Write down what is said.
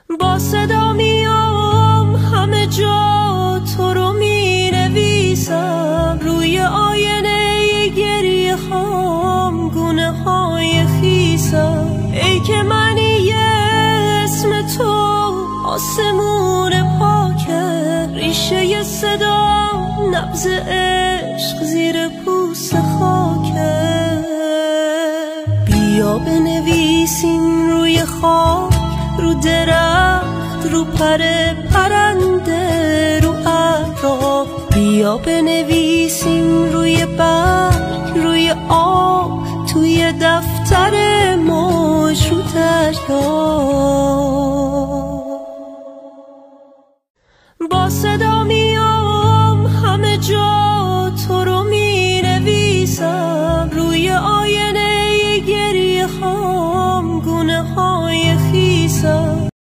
با صدا میام همه جا تو رو می نویسم، روی آینه گریه خام گونه های خیسم. ای که منی اسم تو آسمون پاکه، ریشه صدا نبض عشق زیر پوست خاکه. بیا بنویسیم روی خاک، رو درخت، رو پرنده، رو ابرها. بیا بنویسیم روی برگ، روی آب، توی دفتر موج، رو دریا. با صدا